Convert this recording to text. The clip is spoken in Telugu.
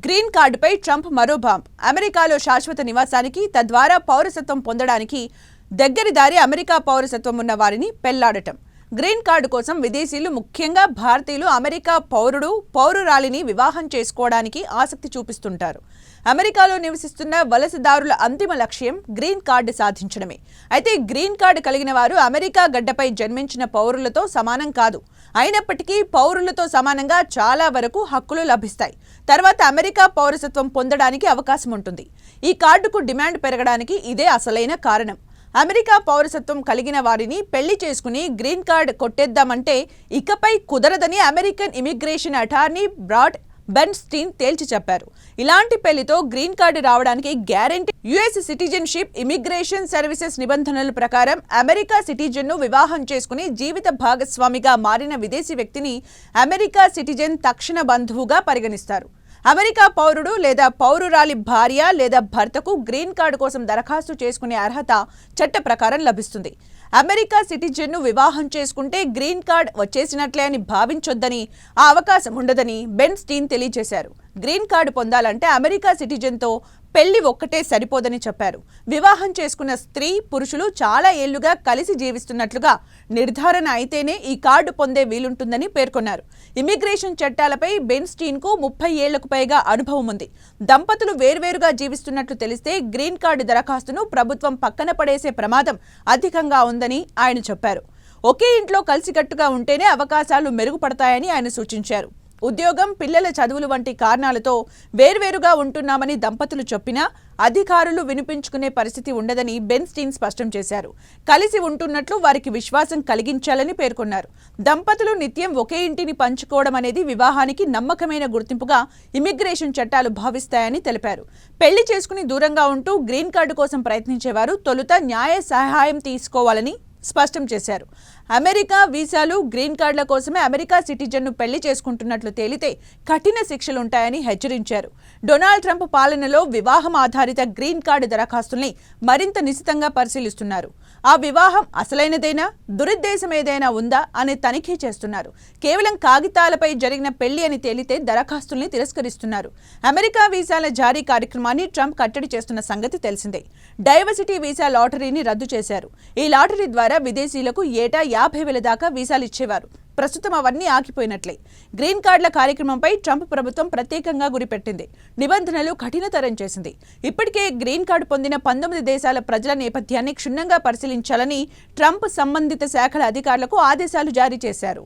గ్రీన్ కార్డుపై ట్రంప్ మరో బాంబ్. అమెరికాలో శాశ్వత నివాసానికి, తద్వారా పౌరసత్వం పొందడానికి దగ్గరి దారి అమెరికా పౌరసత్వం ఉన్న వారిని పెళ్లాడటం. గ్రీన్ కార్డు కోసం విదేశీయులు, ముఖ్యంగా భారతీయులు అమెరికా పౌరురాలిని వివాహం చేసుకోవడానికి ఆసక్తి చూపిస్తుంటారు. అమెరికాలో నివసిస్తున్న వలసదారుల అంతిమ లక్ష్యం గ్రీన్ కార్డు సాధించడమే. అయితే గ్రీన్ కార్డు కలిగిన వారు అమెరికా గడ్డపై జన్మించిన పౌరులతో సమానం కాదు. అయినప్పటికీ పౌరులతో సమానంగా చాలా వరకు హక్కులు లభిస్తాయి. తర్వాత అమెరికా పౌరసత్వం పొందడానికి అవకాశం ఉంటుంది. ఈ కార్డుకు డిమాండ్ పెరగడానికి ఇదే అసలైన కారణం. అమెరికా పౌరసత్వం కలిగిన వారిని పెళ్లి చేసుకుని గ్రీన్ కార్డ్ కొట్టేద్దామంటే ఇకపై కుదరదని అమెరికన్ ఇమిగ్రేషన్ అటార్నీ బ్రాడ్ బెర్న్స్టీన్ తేల్చి చెప్పారు. ఇలాంటి పెళ్లితో గ్రీన్ కార్డు రావడానికి guarantee. US citizenship immigration services నిబంధనల ప్రకారం అమెరికా సిటిజన్ను వివాహం చేసుకుని జీవిత భాగస్వామిగా మారిన విదేశీ వ్యక్తిని అమెరికా సిటిజన్ తక్షణ బంధువుగా పరిగణిస్తారు. అమెరికా పౌరుడు లేదా పౌరురాలి భార్య లేదా భర్తకు గ్రీన్ కార్డు కోసం దరఖాస్తు చేసుకునే అర్హత చట్ట ప్రకారం లభిస్తుంది. అమెరికా సిటిజన్ను వివాహం చేసుకుంటే గ్రీన్ కార్డ్ వచ్చేసినట్లే అని భావించొద్దని, ఆ అవకాశం ఉండదని బెర్న్స్టీన్ తెలియజేశారు. గ్రీన్ కార్డు పొందాలంటే అమెరికా సిటిజన్తో పెళ్లి ఒక్కటే సరిపోదని చెప్పారు. వివాహం చేసుకున్న స్త్రీ, పురుషులు చాలా ఏళ్లుగా కలిసి జీవిస్తున్నట్లుగా నిర్ధారణ అయితేనే ఈ కార్డు పొందే వీలుంటుందని పేర్కొన్నారు. ఇమిగ్రేషన్ చట్టాలపై బెర్న్స్టీన్కు 30 ఏళ్లకు పైగా అనుభవం ఉంది. దంపతులు వేర్వేరుగా జీవిస్తున్నట్లు తెలిస్తే గ్రీన్ కార్డు దరఖాస్తును ప్రభుత్వం పక్కన పడేసే ప్రమాదం అధికంగా ఉందని ఆయన చెప్పారు. ఒకే ఇంట్లో కలిసికట్టుగా ఉంటేనే అవకాశాలు మెరుగుపడతాయని ఆయన సూచించారు. ఉద్యోగం, పిల్లల చదువులు వంటి కారణాలతో వేర్వేరుగా ఉంటున్నామని దంపతులు చెప్పినా అధికారులు వినిపించుకునే పరిస్థితి ఉండదని బెర్న్స్టీన్ స్పష్టం చేశారు. కలిసి ఉంటున్నట్లు వారికి విశ్వాసం కలిగించాలని పేర్కొన్నారు. దంపతులు నిత్యం ఒకే ఇంటిని పంచుకోవడం అనేది వివాహానికి నమ్మకమైన గుర్తింపుగా ఇమిగ్రేషన్ చట్టాలు భావిస్తాయని తెలిపారు. పెళ్లి చేసుకుని దూరంగా ఉంటూ గ్రీన్ కార్డు కోసం ప్రయత్నించేవారు తొలుత న్యాయ సహాయం తీసుకోవాలని స్పష్టం చేశారు. అమెరికా వీసాలు, గ్రీన్ కార్డుల కోసమే అమెరికా సిటిజన్ను పెళ్లి చేసుకుంటున్నట్లు తేలితే కఠిన శిక్షలుంటాయని హెచ్చరించారు. డొనాల్డ్ ట్రంప్ పాలనలో వివాహం ఆధారిత గ్రీన్ కార్డు దరఖాస్తుల్ని మరింత నిశితంగా పరిశీలిస్తున్నారు. ఆ వివాహం అసలైనదేనా, దురుద్దేశం ఏదైనా ఉందా అని తనిఖీ చేస్తున్నారు. కేవలం కాగితాలపై జరిగిన పెళ్లి అని తేలితే దరఖాస్తుల్ని తిరస్కరిస్తున్నారు. అమెరికా వీసాల జారీ కార్యక్రమాన్ని ట్రంప్ కట్టడి చేస్తున్న సంగతి తెలిసిందే. డైవర్సిటీ వీసా లాటరీని రద్దు చేశారు. ఈ లాటరీ ద్వారా విదేశీయులకు ఏటా 50,000 దాకా వీసాలు ఇచ్చేవారు. ప్రస్తుతం అవన్నీ ఆగిపోయినట్లే. గ్రీన్ కార్డుల కార్యక్రమంపై ట్రంప్ ప్రభుత్వం ప్రత్యేకంగా గురిపెట్టింది. నిబంధనలు కఠినతరం చేసింది. ఇప్పటికే గ్రీన్ కార్డు పొందిన 19 దేశాల ప్రజల నేపథ్యాన్ని క్షుణ్ణంగా పరిశీలించాలని ట్రంప్ సంబంధిత శాఖల అధికారులకు ఆదేశాలు జారీ చేశారు.